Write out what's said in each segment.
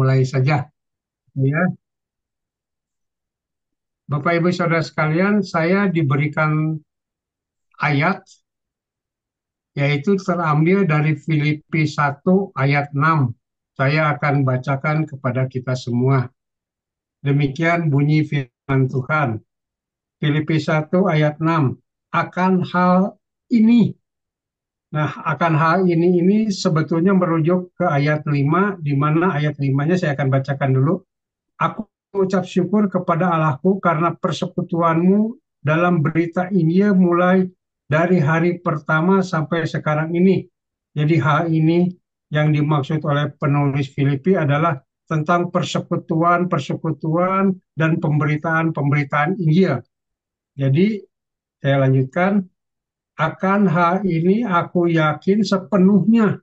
mulai saja. Ya, Bapak Ibu Saudara sekalian, saya diberikan ayat yaitu terambil dari Filipi 1 ayat 6. Saya akan bacakan kepada kita semua. Demikian bunyi firman Tuhan. Filipi 1 ayat 6. Akan hal ini. Nah, akan hal ini sebetulnya merujuk ke ayat 5, di mana ayat 5-nya saya akan bacakan dulu. Aku mengucap syukur kepada Allahku karena persekutuanmu dalam berita Injil mulai dari hari pertama sampai sekarang ini. Jadi hal ini yang dimaksud oleh penulis Filipi adalah tentang persekutuan-persekutuan dan pemberitaan-pemberitaan Injil. Jadi saya lanjutkan, akan hal ini aku yakin sepenuhnya,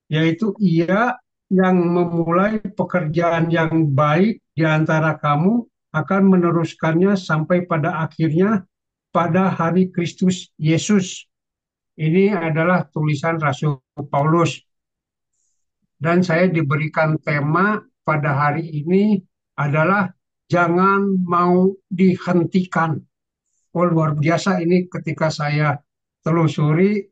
yaitu Ia yang memulai pekerjaan yang baik di antara kamu akan meneruskannya sampai pada akhirnya pada hari Kristus Yesus. Ini adalah tulisan Rasul Paulus. Dan saya diberikan tema pada hari ini adalah jangan mau dihentikan. Oh, luar biasa ini ketika saya telusuri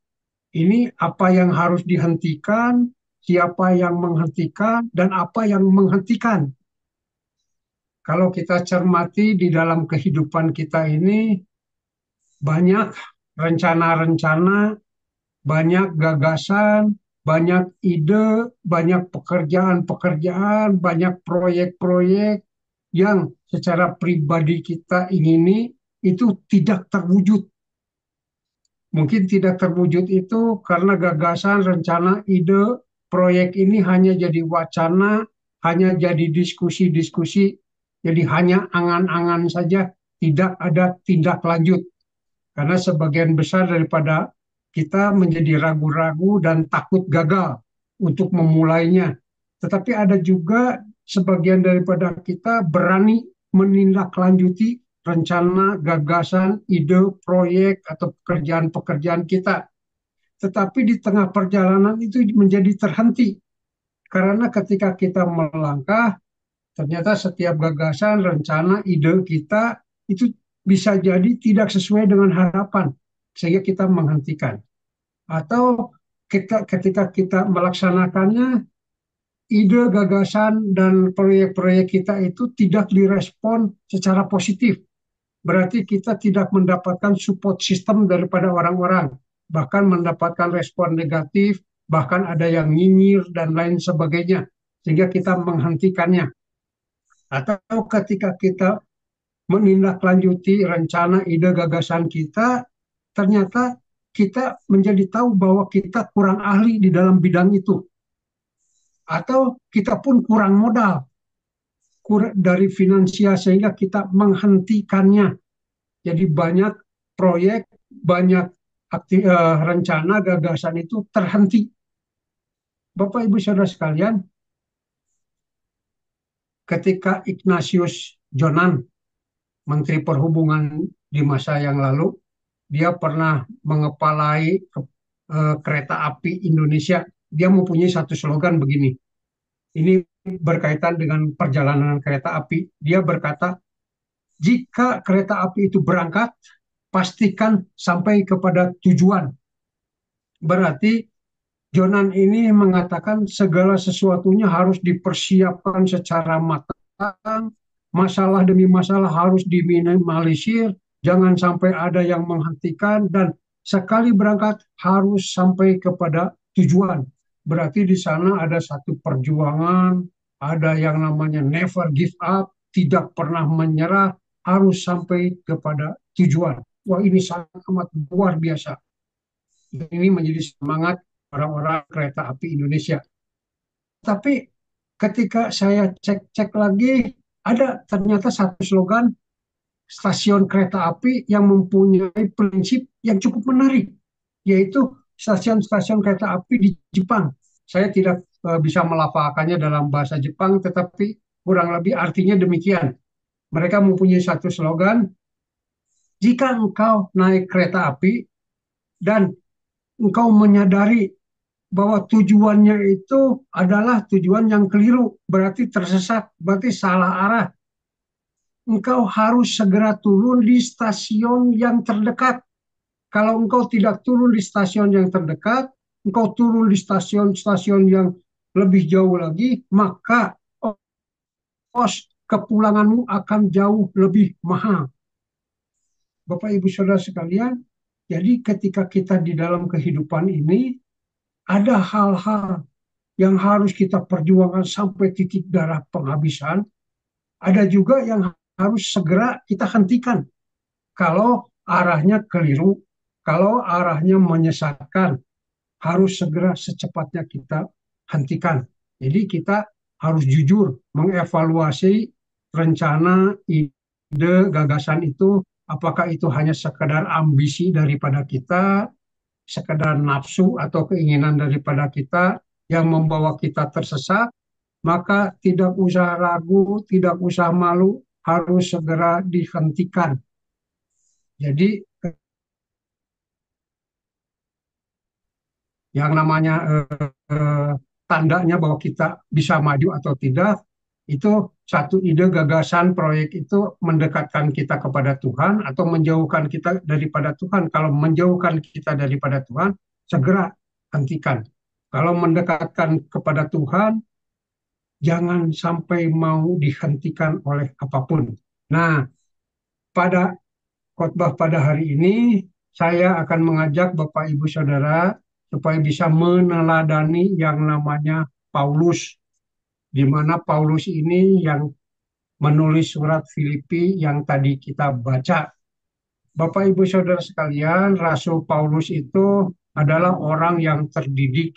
ini apa yang harus dihentikan, siapa yang menghentikan, dan apa yang menghentikan. Kalau kita cermati di dalam kehidupan kita ini, banyak rencana-rencana, banyak gagasan, banyak ide, banyak pekerjaan-pekerjaan, banyak proyek-proyek yang secara pribadi kita ingini itu tidak terwujud. Mungkin tidak terwujud itu karena gagasan, rencana, ide, proyek ini hanya jadi wacana, hanya jadi diskusi-diskusi, jadi hanya angan-angan saja, tidak ada tindak lanjut. Karena sebagian besar daripada kita menjadi ragu-ragu dan takut gagal untuk memulainya. Tetapi ada juga sebagian daripada kita berani menindaklanjuti rencana, gagasan, ide, proyek, atau pekerjaan-pekerjaan kita. Tetapi di tengah perjalanan itu menjadi terhenti. Karena ketika kita melangkah, ternyata setiap gagasan, rencana, ide kita itu bisa jadi tidak sesuai dengan harapan. Sehingga kita menghentikan. Atau ketika kita melaksanakannya, ide, gagasan, dan proyek-proyek kita itu tidak direspon secara positif. Berarti kita tidak mendapatkan support system daripada orang-orang, bahkan mendapatkan respon negatif, bahkan ada yang nyinyir dan lain sebagainya, sehingga kita menghentikannya. Atau ketika kita menindaklanjuti rencana, ide, gagasan kita, ternyata kita menjadi tahu bahwa kita kurang ahli di dalam bidang itu. Atau kita pun kurang modal dari finansial sehingga kita menghentikannya. Jadi banyak proyek, banyak rencana, gagasan itu terhenti. Bapak Ibu Saudara sekalian, ketika Ignatius Jonan, Menteri Perhubungan di masa yang lalu, dia pernah mengepalai kereta api Indonesia. Dia mempunyai satu slogan begini. Ini berkaitan dengan perjalanan kereta api. Dia berkata, jika kereta api itu berangkat, pastikan sampai kepada tujuan. Berarti Jonan ini mengatakan segala sesuatunya harus dipersiapkan secara matang, masalah demi masalah harus diminimalisir, jangan sampai ada yang menghentikan, dan sekali berangkat harus sampai kepada tujuan. Berarti di sana ada satu perjuangan, ada yang namanya never give up, tidak pernah menyerah, harus sampai kepada tujuan. Wah, ini sangat amat luar biasa. Ini menjadi semangat orang-orang kereta api Indonesia. Tapi ketika saya cek-cek lagi, ada ternyata satu slogan stasiun kereta api yang mempunyai prinsip yang cukup menarik, yaitu stasiun-stasiun kereta api di Jepang. Saya tidak bisa melafalkannya dalam bahasa Jepang, tetapi kurang lebih artinya demikian. Mereka mempunyai satu slogan, jika engkau naik kereta api dan engkau menyadari bahwa tujuannya itu adalah tujuan yang keliru, berarti tersesat, berarti salah arah. Engkau harus segera turun di stasiun yang terdekat. Kalau engkau tidak turun di stasiun yang terdekat, engkau turun di stasiun-stasiun yang lebih jauh lagi, maka ongkos kepulanganmu akan jauh lebih mahal. Bapak Ibu Saudara sekalian, jadi ketika kita di dalam kehidupan ini, ada hal-hal yang harus kita perjuangkan sampai titik darah penghabisan, ada juga yang harus segera kita hentikan. Kalau arahnya keliru, kalau arahnya menyesatkan, harus segera secepatnya kita hentikan. Jadi kita harus jujur mengevaluasi rencana, ide, gagasan itu, apakah itu hanya sekedar ambisi daripada kita, sekedar nafsu atau keinginan daripada kita yang membawa kita tersesat, maka tidak usah ragu, tidak usah malu, harus segera dihentikan. Jadi yang namanya tandanya bahwa kita bisa maju atau tidak, itu satu ide gagasan proyek itu mendekatkan kita kepada Tuhan atau menjauhkan kita daripada Tuhan. Kalau menjauhkan kita daripada Tuhan, segera hentikan. Kalau mendekatkan kepada Tuhan, jangan sampai mau dihentikan oleh apapun. Nah, pada khotbah pada hari ini, saya akan mengajak Bapak Ibu Saudara supaya bisa meneladani yang namanya Paulus, di mana Paulus ini yang menulis surat Filipi yang tadi kita baca. Bapak Ibu Saudara sekalian, Rasul Paulus itu adalah orang yang terdidik,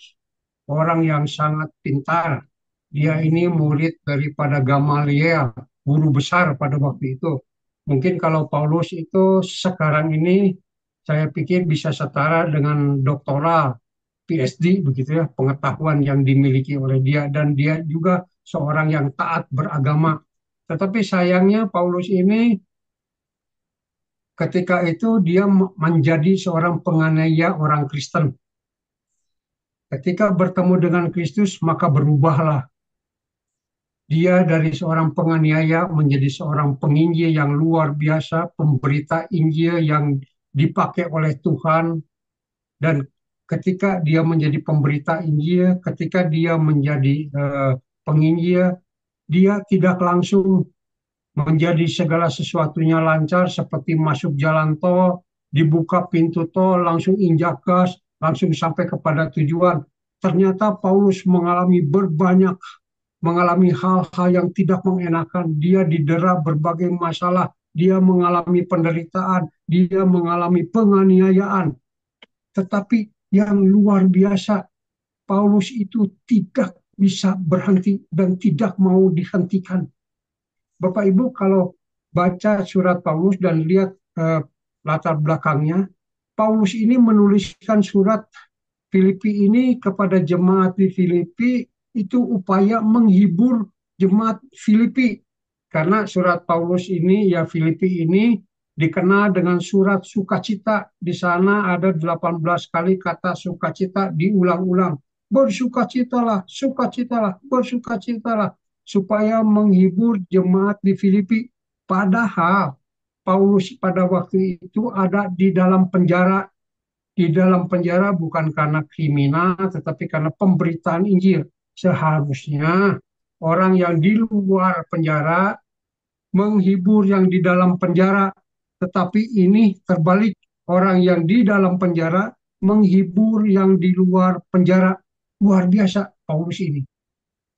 orang yang sangat pintar. Dia ini murid daripada Gamaliel, guru besar pada waktu itu. Mungkin kalau Paulus itu sekarang ini saya pikir bisa setara dengan doktoral, PhD begitu ya, pengetahuan yang dimiliki oleh dia dan dia juga seorang yang taat beragama. Tetapi sayangnya Paulus ini ketika itu dia menjadi seorang penganiaya orang Kristen. Ketika bertemu dengan Kristus maka berubahlah. Dia dari seorang penganiaya menjadi seorang penginjil yang luar biasa, pemberita Injil yang dipakai oleh Tuhan. Dan ketika dia menjadi pemberita Injil, ketika dia menjadi penginjil, dia tidak langsung menjadi segala sesuatunya lancar seperti masuk jalan tol, dibuka pintu tol, langsung injak gas, langsung sampai kepada tujuan. Ternyata Paulus mengalami hal-hal yang tidak mengenakan. Dia didera berbagai masalah, dia mengalami penderitaan, dia mengalami penganiayaan. Tetapi yang luar biasa, Paulus itu tidak bisa berhenti dan tidak mau dihentikan. Bapak Ibu kalau baca surat Paulus dan lihat latar belakangnya, Paulus ini menuliskan surat Filipi ini kepada jemaat di Filipi itu upaya menghibur jemaat Filipi. Karena surat Paulus ini, ya Filipi ini dikenal dengan surat sukacita. Di sana ada 18 kali kata sukacita diulang-ulang. Bersukacitalah, sukacitalah, bersukacitalah. Supaya menghibur jemaat di Filipi. Padahal Paulus pada waktu itu ada di dalam penjara, bukan karena kriminal, tetapi karena pemberitaan Injil. Seharusnya orang yang di luar penjara menghibur yang di dalam penjara, tetapi ini terbalik. Orang yang di dalam penjara menghibur yang di luar penjara. Luar biasa Paulus ini.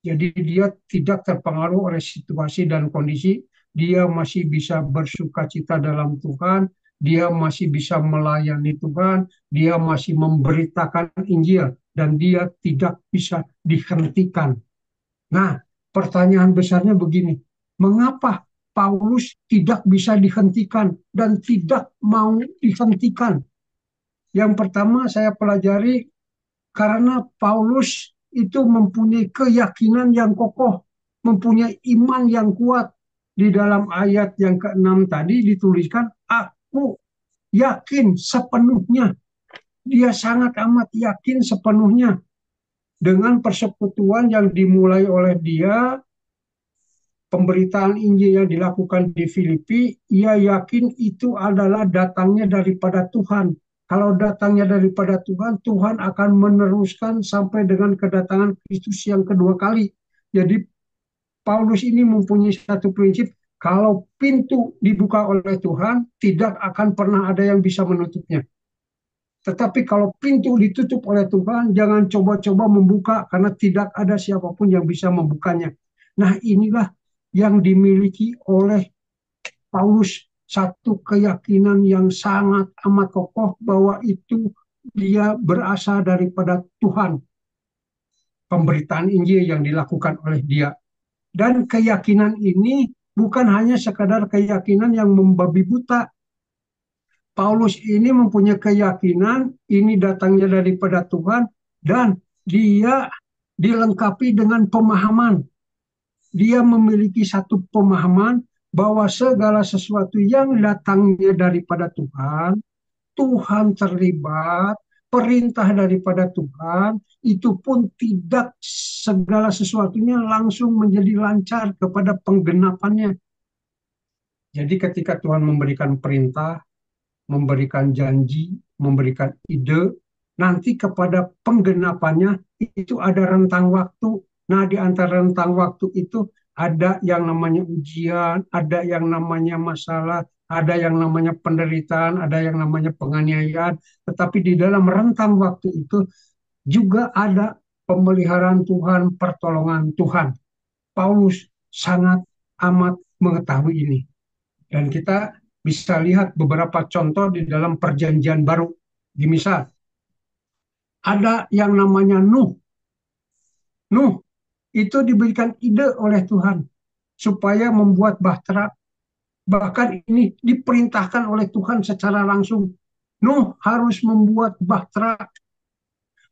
Jadi dia tidak terpengaruh oleh situasi dan kondisi. Dia masih bisa bersuka cita dalam Tuhan. Dia masih bisa melayani Tuhan. Dia masih memberitakan Injil. Dan dia tidak bisa dihentikan. Nah, pertanyaan besarnya begini. Mengapa Paulus tidak bisa dihentikan dan tidak mau dihentikan? Yang pertama saya pelajari karena Paulus itu mempunyai keyakinan yang kokoh, mempunyai iman yang kuat. Di dalam ayat yang ke-6 tadi dituliskan, aku yakin sepenuhnya. Dia sangat amat yakin sepenuhnya dengan persekutuan yang dimulai oleh dia, pemberitaan Injil yang dilakukan di Filipi, ia yakin itu adalah datangnya daripada Tuhan. Kalau datangnya daripada Tuhan, Tuhan akan meneruskan sampai dengan kedatangan Kristus yang kedua kali. Jadi Paulus ini mempunyai satu prinsip, kalau pintu dibuka oleh Tuhan, tidak akan pernah ada yang bisa menutupnya. Tetapi kalau pintu ditutup oleh Tuhan, jangan coba-coba membuka karena tidak ada siapapun yang bisa membukanya. Nah, inilah yang dimiliki oleh Paulus, satu keyakinan yang sangat amat kokoh bahwa itu dia berasal daripada Tuhan. Pemberitaan Injil yang dilakukan oleh dia. Dan keyakinan ini bukan hanya sekadar keyakinan yang membabi buta. Paulus ini mempunyai keyakinan ini datangnya daripada Tuhan dan dia dilengkapi dengan pemahaman. Dia memiliki satu pemahaman bahwa segala sesuatu yang datangnya daripada Tuhan, Tuhan terlibat, perintah daripada Tuhan, itu pun tidak segala sesuatunya langsung menjadi lancar kepada penggenapannya. Jadi ketika Tuhan memberikan perintah, memberikan janji, memberikan ide, nanti kepada penggenapannya itu ada rentang waktu. Nah, di antara rentang waktu itu ada yang namanya ujian, ada yang namanya masalah, ada yang namanya penderitaan, ada yang namanya penganiayaan. Tetapi di dalam rentang waktu itu juga ada pemeliharaan Tuhan, pertolongan Tuhan. Paulus sangat amat mengetahui ini. Dan kita bisa lihat beberapa contoh di dalam perjanjian baru. Di misal, ada yang namanya Nuh. Nuh itu diberikan ide oleh Tuhan supaya membuat bahtera. Bahkan ini diperintahkan oleh Tuhan secara langsung. Nuh harus membuat bahtera.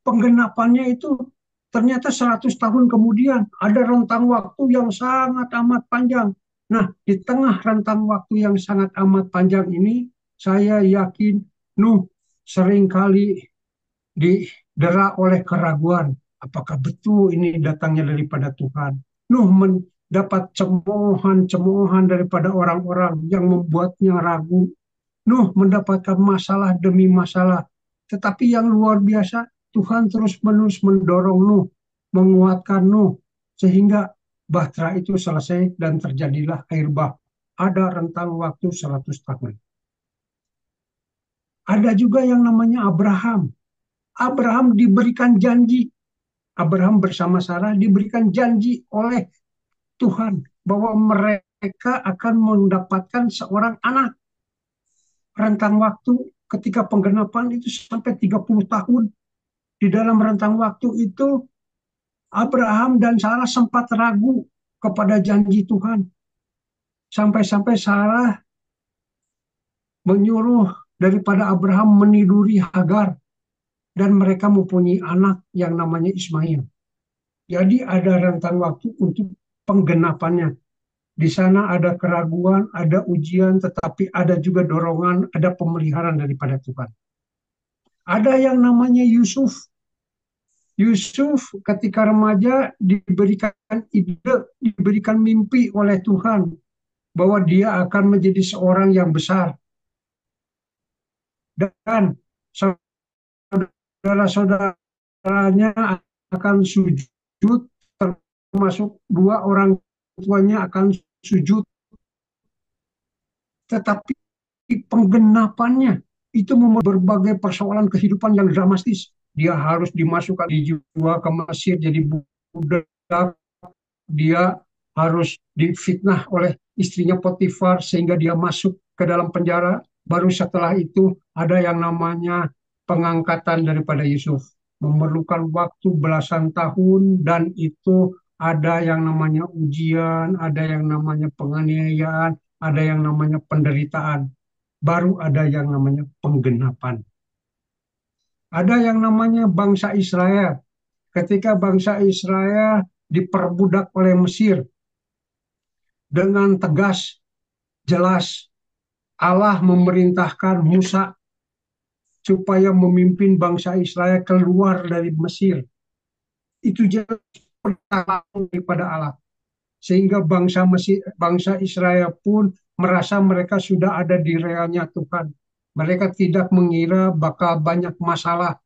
Penggenapannya itu ternyata 100 tahun kemudian. Ada rentang waktu yang sangat amat panjang. Nah, di tengah rentang waktu yang sangat amat panjang ini, saya yakin Nuh seringkali didera oleh keraguan. Apakah betul ini datangnya daripada Tuhan? Nuh mendapat cemoohan-cemoohan daripada orang-orang yang membuatnya ragu. Nuh mendapatkan masalah demi masalah. Tetapi yang luar biasa, Tuhan terus-menerus mendorong Nuh, menguatkan Nuh, sehingga bahtera itu selesai dan terjadilah air bah. Ada rentang waktu 100 tahun. Ada juga yang namanya Abraham. Abraham diberikan janji. Abraham bersama Sarah diberikan janji oleh Tuhan bahwa mereka akan mendapatkan seorang anak. Rentang waktu ketika penggenapan itu sampai 30 tahun. Di dalam rentang waktu itu Abraham dan Sarah sempat ragu kepada janji Tuhan. Sampai-sampai Sarah menyuruh daripada Abraham meniduri Hagar. Dan mereka mempunyai anak yang namanya Ismail. Jadi ada rentang waktu untuk penggenapannya. Di sana ada keraguan, ada ujian, tetapi ada juga dorongan, ada pemeliharaan daripada Tuhan. Ada yang namanya Yusuf. Yusuf ketika remaja diberikan ide, diberikan mimpi oleh Tuhan bahwa dia akan menjadi seorang yang besar. Dan saudara-saudaranya akan sujud, termasuk dua orang tuanya akan sujud. Tetapi penggenapannya itu berbagai persoalan kehidupan yang dramatis. Dia harus dimasukkan, dijual ke Mesir jadi budak. Dia harus difitnah oleh istrinya Potifar sehingga dia masuk ke dalam penjara. Baru setelah itu ada yang namanya pengangkatan daripada Yusuf. Memerlukan waktu belasan tahun dan itu ada yang namanya ujian, ada yang namanya penganiayaan, ada yang namanya penderitaan. Baru ada yang namanya penggenapan. Ada yang namanya bangsa Israel. Ketika bangsa Israel diperbudak oleh Mesir, dengan tegas, jelas, Allah memerintahkan Musa supaya memimpin bangsa Israel keluar dari Mesir. Itu jelas pertama daripada Allah. Sehingga bangsa Israel pun merasa mereka sudah ada di realnya Tuhan. Mereka tidak mengira bakal banyak masalah.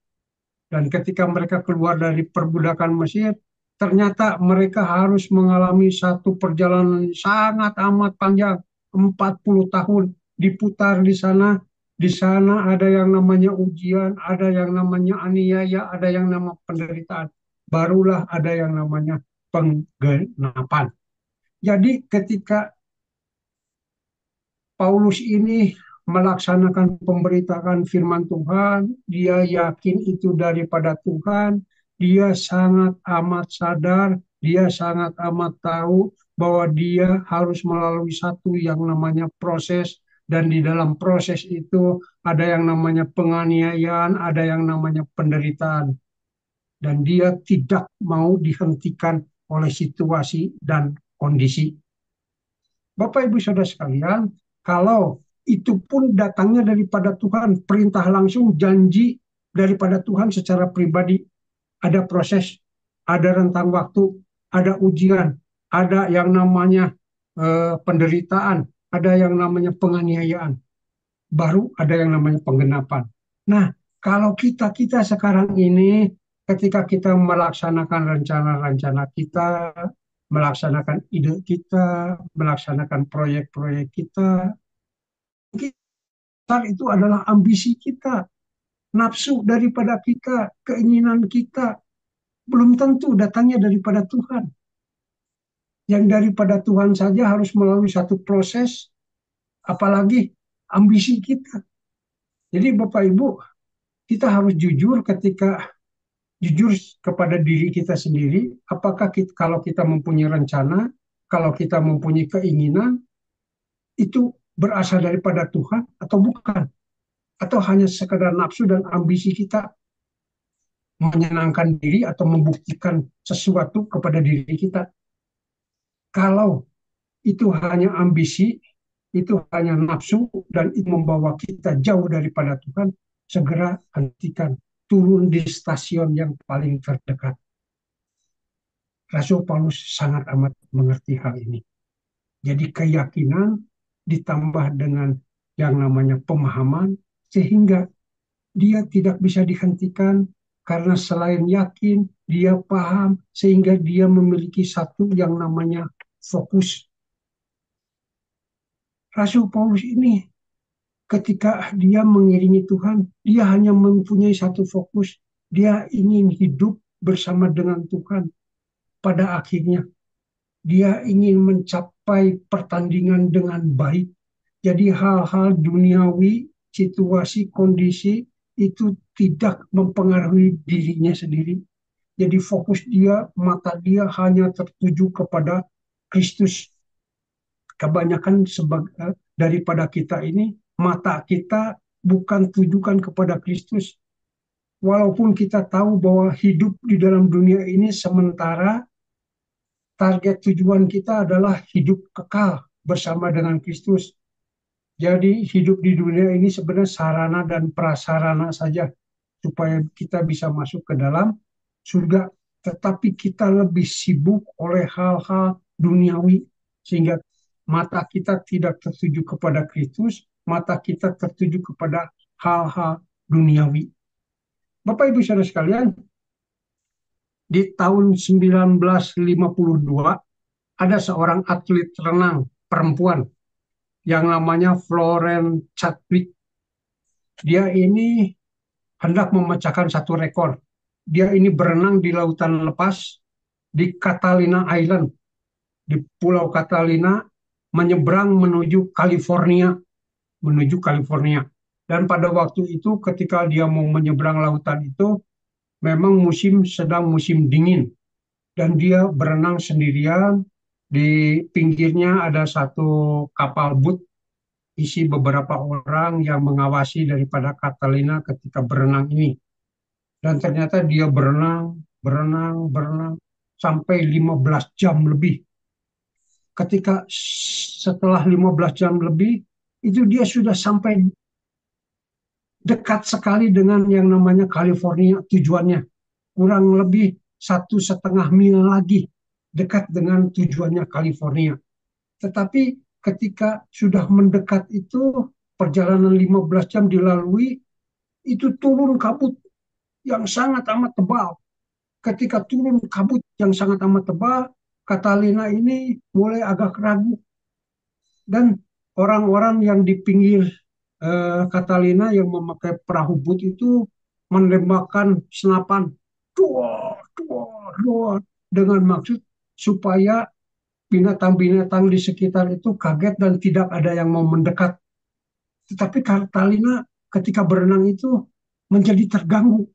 Dan ketika mereka keluar dari perbudakan Mesir, ternyata mereka harus mengalami satu perjalanan sangat amat panjang, 40 tahun diputar di sana. Di sana ada yang namanya ujian, ada yang namanya aniaya, ada yang nama penderitaan. Barulah ada yang namanya penggenapan. Jadi ketika Paulus ini melaksanakan pemberitaan firman Tuhan, dia yakin itu daripada Tuhan, dia sangat amat sadar, dia sangat amat tahu bahwa dia harus melalui satu yang namanya proses, dan di dalam proses itu ada yang namanya penganiayaan, ada yang namanya penderitaan, dan dia tidak mau dihentikan oleh situasi dan kondisi. Bapak Ibu Saudara sekalian, kalau itu pun datangnya daripada Tuhan, perintah langsung, janji daripada Tuhan secara pribadi, ada proses, ada rentang waktu, ada ujian, ada yang namanya penderitaan, ada yang namanya penganiayaan, baru ada yang namanya penggenapan. Nah, kalau kita sekarang ini, ketika kita melaksanakan rencana-rencana kita, melaksanakan ide kita, melaksanakan proyek-proyek kita, mungkin itu adalah ambisi kita, nafsu daripada kita, keinginan kita, belum tentu datangnya daripada Tuhan. Yang daripada Tuhan saja harus melalui satu proses, apalagi ambisi kita. Jadi Bapak Ibu, kita harus jujur kepada diri kita sendiri, apakah kalau kita mempunyai rencana, kalau kita mempunyai keinginan, itu berasal daripada Tuhan atau bukan? Atau hanya sekedar nafsu dan ambisi kita menyenangkan diri atau membuktikan sesuatu kepada diri kita? Kalau itu hanya ambisi, itu hanya nafsu, dan itu membawa kita jauh daripada Tuhan, segera hentikan, turun di stasiun yang paling terdekat. Rasul Paulus sangat amat mengerti hal ini. Jadi keyakinan ditambah dengan yang namanya pemahaman, sehingga dia tidak bisa dihentikan, karena selain yakin, dia paham, sehingga dia memiliki satu yang namanya fokus. Rasul Paulus ini ketika dia mengiringi Tuhan, dia hanya mempunyai satu fokus. Dia ingin hidup bersama dengan Tuhan. Pada akhirnya, dia ingin mencapai pertandingan dengan baik. Jadi hal-hal duniawi, situasi, kondisi, itu tidak mempengaruhi dirinya sendiri. Jadi fokus dia, mata dia hanya tertuju kepada Kristus. Kebanyakan daripada kita ini, mata kita bukan tujukan kepada Kristus. Walaupun kita tahu bahwa hidup di dalam dunia ini sementara, target tujuan kita adalah hidup kekal bersama dengan Kristus. Jadi hidup di dunia ini sebenarnya sarana dan prasarana saja supaya kita bisa masuk ke dalam surga. Tetapi kita lebih sibuk oleh hal-hal duniawi, sehingga mata kita tidak tertuju kepada Kristus, mata kita tertuju kepada hal-hal duniawi. Bapak Ibu Saudara sekalian, di tahun 1952 ada seorang atlet renang perempuan yang namanya Florence Chadwick. Dia ini hendak memecahkan satu rekor. Dia ini berenang di lautan lepas di Catalina Island, di Pulau Catalina, menyeberang menuju California. Dan pada waktu itu ketika dia mau menyeberang lautan itu, memang sedang musim dingin, dan dia berenang sendirian. Di pinggirnya ada satu kapal boot isi beberapa orang yang mengawasi daripada Catalina ketika berenang ini. Dan ternyata dia berenang sampai 15 jam lebih. Ketika setelah 15 jam lebih, itu dia sudah sampai dekat sekali dengan yang namanya California tujuannya. Kurang lebih 1,5 mil lagi dekat dengan tujuannya California. Tetapi ketika sudah mendekat itu, perjalanan 15 jam dilalui, itu turun kabut yang sangat amat tebal. Ketika turun kabut yang sangat amat tebal, Catalina ini mulai agak ragu. Dan orang-orang yang di pinggir Catalina yang memakai perahu but itu menembakkan senapan, duar, duar, duar, dengan maksud supaya binatang-binatang di sekitar itu kaget dan tidak ada yang mau mendekat. Tetapi Catalina ketika berenang itu menjadi terganggu.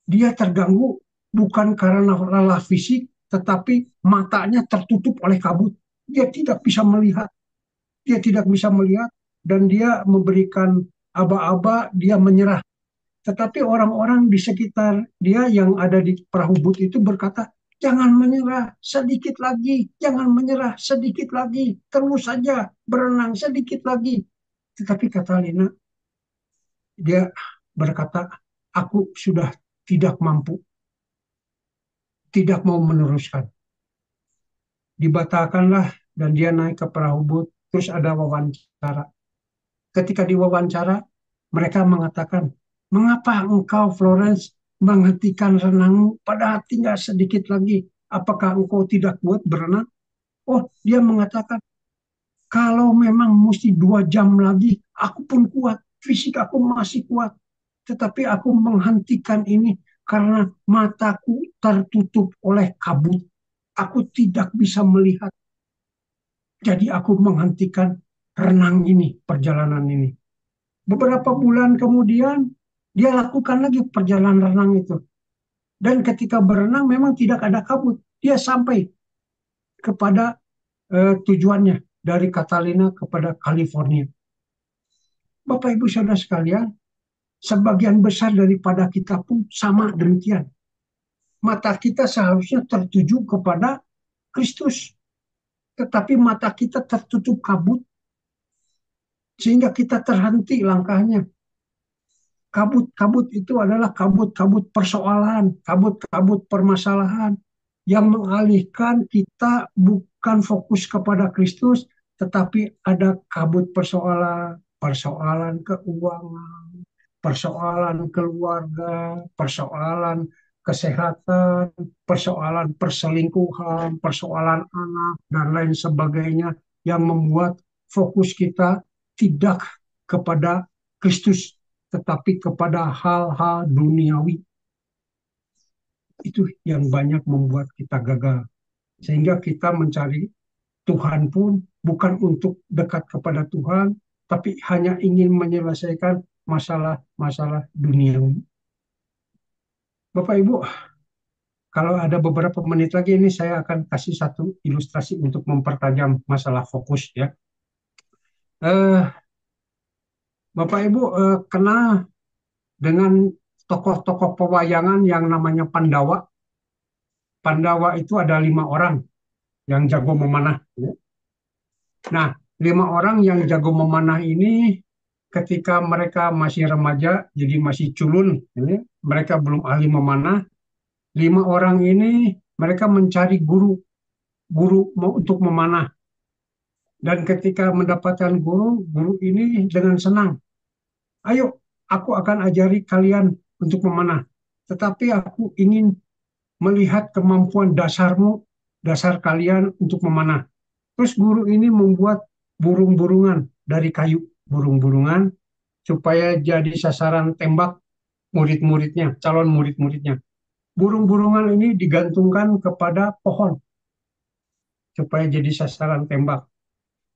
Dia terganggu bukan karena lelah fisik, tetapi matanya tertutup oleh kabut. Dia tidak bisa melihat. Dia tidak bisa melihat dan dia memberikan aba-aba, dia menyerah. Tetapi orang-orang di sekitar dia yang ada di perahu but itu berkata, jangan menyerah, sedikit lagi, jangan menyerah, sedikit lagi, terus saja berenang sedikit lagi. Tetapi Catalina, dia berkata, aku sudah tidak mampu, tidak mau meneruskan. Dibatalkanlah dan dia naik ke perahu but, terus ada wawancara. Ketika diwawancara, mereka mengatakan, mengapa engkau Florence menghentikan renangmu padahal tinggal sedikit lagi? Apakah engkau tidak kuat berenang? Oh, dia mengatakan, kalau memang mesti 2 jam lagi, aku pun kuat. Fisik aku masih kuat. Tetapi aku menghentikan ini karena mataku tertutup oleh kabut. Aku tidak bisa melihat. Jadi aku menghentikan renang ini, perjalanan ini. Beberapa bulan kemudian, dia lakukan lagi perjalanan renang itu. Dan ketika berenang memang tidak ada kabut. Dia sampai kepada tujuannya dari Catalina kepada California. Bapak Ibu Saudara sekalian, sebagian besar daripada kita pun sama demikian. Mata kita seharusnya tertuju kepada Kristus. Tetapi mata kita tertutup kabut sehingga kita terhenti langkahnya. Kabut-kabut itu adalah kabut-kabut persoalan, kabut-kabut permasalahan yang mengalihkan kita bukan fokus kepada Kristus, tetapi ada kabut persoalan, persoalan keuangan, persoalan keluarga, persoalan kesehatan, persoalan perselingkuhan, persoalan anak, dan lain sebagainya yang membuat fokus kita tidak kepada Kristus, tetapi kepada hal-hal duniawi. Itu yang banyak membuat kita gagal. Sehingga kita mencari Tuhan pun bukan untuk dekat kepada Tuhan, tapi hanya ingin menyelesaikan masalah-masalah duniawi. Bapak Ibu, kalau ada beberapa menit lagi ini saya akan kasih satu ilustrasi untuk mempertajam masalah fokus ya. Eh, Bapak Ibu kenal dengan tokoh-tokoh pewayangan yang namanya Pandawa. Pandawa itu ada 5 orang yang jago memanah. Ya. Nah, 5 orang yang jago memanah ini ketika mereka masih remaja, jadi masih culun, ya, mereka belum ahli memanah. 5 orang ini mereka mencari guru, guru untuk memanah. Dan ketika mendapatkan guru, guru ini dengan senang, ayo, aku akan ajari kalian untuk memanah. Tetapi aku ingin melihat kemampuan dasarmu, dasar kalian untuk memanah. Terus guru ini membuat burung-burungan dari kayu, burung-burungan supaya jadi sasaran tembak murid-muridnya, calon murid-muridnya. Burung-burungan ini digantungkan kepada pohon supaya jadi sasaran tembak.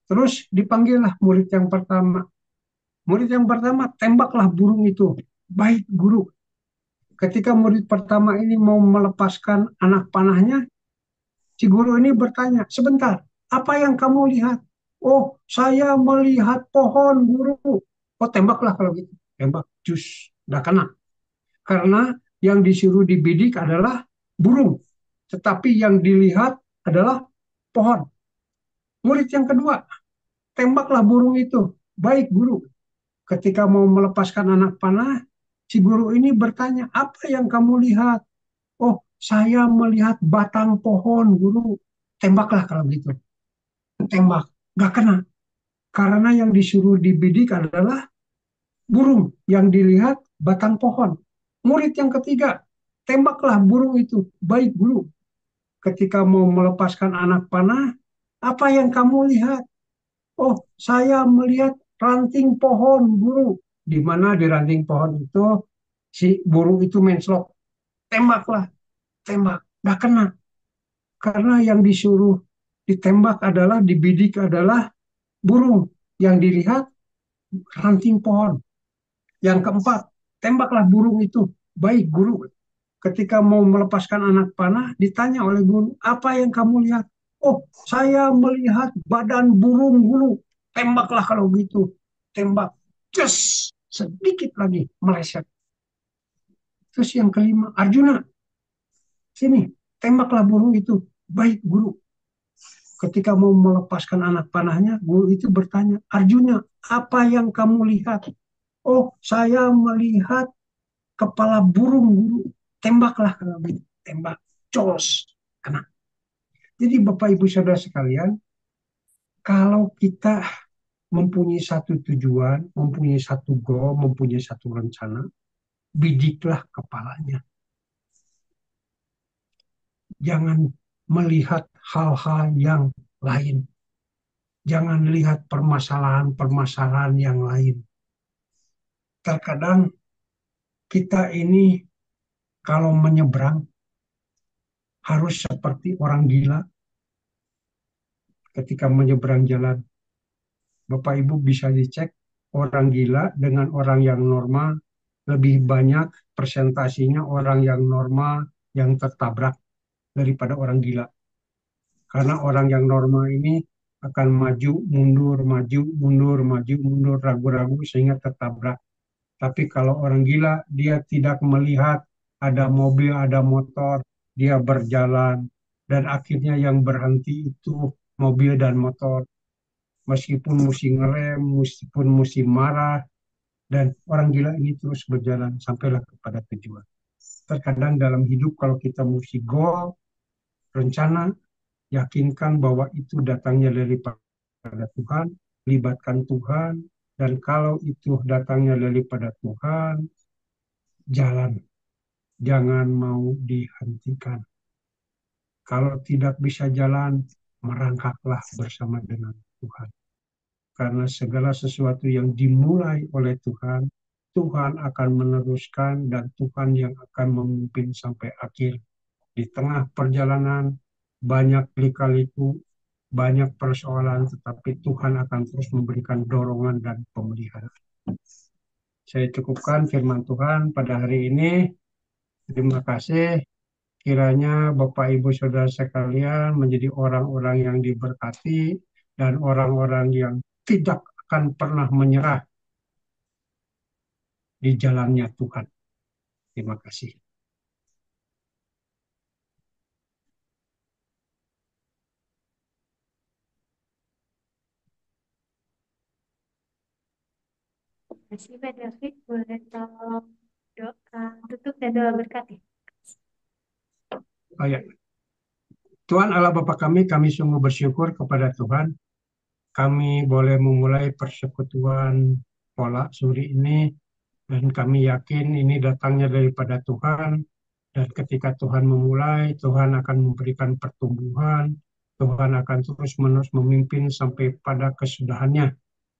Terus dipanggillah murid yang pertama. Murid yang pertama, tembaklah burung itu. Baik guru. Ketika murid pertama ini mau melepaskan anak panahnya, si guru ini bertanya, sebentar, apa yang kamu lihat? Oh, saya melihat pohon, guru. Oh, tembaklah kalau gitu. Tembak, jus, udah kena. Karena yang disuruh dibidik adalah burung. Tetapi yang dilihat adalah pohon. Murid yang kedua, tembaklah burung itu. Baik, guru. Ketika mau melepaskan anak panah, si guru ini bertanya, apa yang kamu lihat? Oh, saya melihat batang pohon, guru. Tembaklah kalau gitu. Tembak. Gak kena. Karena yang disuruh dibidik adalah burung. Yang dilihat batang pohon. Murid yang ketiga, tembaklah burung itu. Baik, guru. Ketika mau melepaskan anak panah, apa yang kamu lihat? Oh, saya melihat ranting pohon, guru. Di mana di ranting pohon itu si burung itu menslok. Tembaklah, tembak. Gak kena. Karena yang disuruh ditembak adalah, dibidik adalah burung. Yang dilihat ranting pohon. Yang keempat, tembaklah burung itu. Baik, guru. Ketika mau melepaskan anak panah, ditanya oleh guru, apa yang kamu lihat? Oh, saya melihat badan burung, guru. Tembaklah kalau gitu. Tembak. Just sedikit lagi meleset. Terus yang kelima, Arjuna, sini, tembaklah burung itu. Baik, guru. Ketika mau melepaskan anak panahnya, guru itu bertanya, Arjuna, apa yang kamu lihat? Oh, saya melihat kepala burung, guru. Tembaklah kalau gitu. Tembak. Jos. Kena. Jadi Bapak Ibu Saudara sekalian, kalau kita mempunyai satu tujuan, mempunyai satu goal, mempunyai satu rencana, bidiklah kepalanya. Jangan melihat hal-hal yang lain. Jangan lihat permasalahan-permasalahan yang lain. Terkadang kita ini kalau menyeberang harus seperti orang gila ketika menyeberang jalan. Bapak Ibu bisa dicek orang gila dengan orang yang normal lebih banyak persentasinya orang yang normal yang tertabrak daripada orang gila. Karena orang yang normal ini akan maju, mundur, maju, mundur, maju, mundur, ragu-ragu sehingga tertabrak. Tapi kalau orang gila, dia tidak melihat ada mobil, ada motor, dia berjalan. Dan akhirnya yang berhenti itu mobil dan motor. Meskipun mesti ngerem, meskipun mesti marah, dan orang gila ini terus berjalan sampailah kepada tujuan. Terkadang dalam hidup kalau kita mesti goal, rencana, yakinkan bahwa itu datangnya daripada Tuhan, libatkan Tuhan, dan kalau itu datangnya daripada Tuhan, jalan. Jangan mau dihentikan. Kalau tidak bisa jalan, merangkaklah bersama dengan Tuhan. Karena segala sesuatu yang dimulai oleh Tuhan, Tuhan akan meneruskan dan Tuhan yang akan memimpin sampai akhir. Di tengah perjalanan, banyak lika-liku, banyak persoalan, tetapi Tuhan akan terus memberikan dorongan dan pemeliharaan. Saya cukupkan firman Tuhan pada hari ini. Terima kasih. Kiranya Bapak Ibu Saudara sekalian menjadi orang-orang yang diberkati dan orang-orang yang tidak akan pernah menyerah di jalannya Tuhan. Terima kasih. Terima kasih Pak David, boleh tolong doa tutup dan doa berkat ya. Oh ya. Tuhan Allah Bapa kami sungguh bersyukur kepada Tuhan. Kami boleh memulai persekutuan pola suri ini dan kami yakin ini datangnya daripada Tuhan. Dan ketika Tuhan memulai, Tuhan akan memberikan pertumbuhan, Tuhan akan terus-menerus memimpin sampai pada kesudahannya.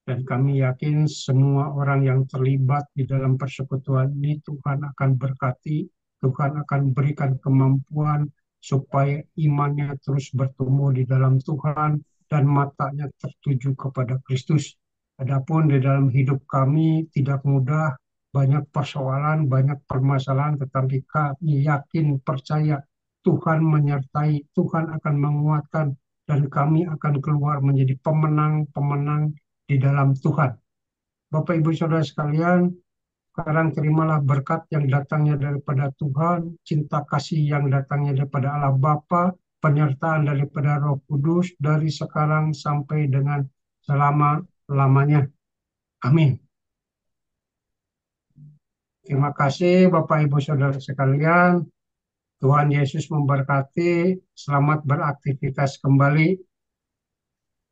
Dan kami yakin semua orang yang terlibat di dalam persekutuan ini Tuhan akan berkati, Tuhan akan berikan kemampuan supaya imannya terus bertumbuh di dalam Tuhan dan matanya tertuju kepada Kristus. Adapun di dalam hidup kami tidak mudah, banyak persoalan, banyak permasalahan, tetapi kami yakin, percaya Tuhan menyertai, Tuhan akan menguatkan, dan kami akan keluar menjadi pemenang-pemenang di dalam Tuhan. Bapak Ibu Saudara sekalian, sekarang terimalah berkat yang datangnya daripada Tuhan, cinta kasih yang datangnya daripada Allah Bapa, penyertaan daripada Roh Kudus dari sekarang sampai dengan selama-lamanya. Amin. Terima kasih Bapak Ibu Saudara sekalian. Tuhan Yesus memberkati. Selamat beraktivitas kembali.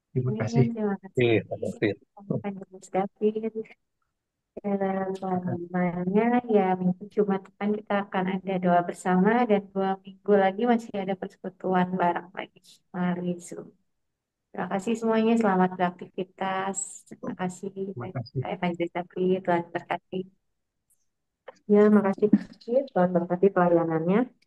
Terima Amin. kasih. Terima kasih. Iya, Pak David. Mas David. Selamanya ya minggu Jumat depan kita akan ada doa bersama dan 2 minggu lagi masih ada persekutuan bareng lagi melalui Zoom. Terima kasih semuanya, selamat beraktivitas. Terima kasih Terima kasih. Evangelis David, Tuhan berkati. Ya, makasih Kak Kit. Tuhan berkati pelayanannya.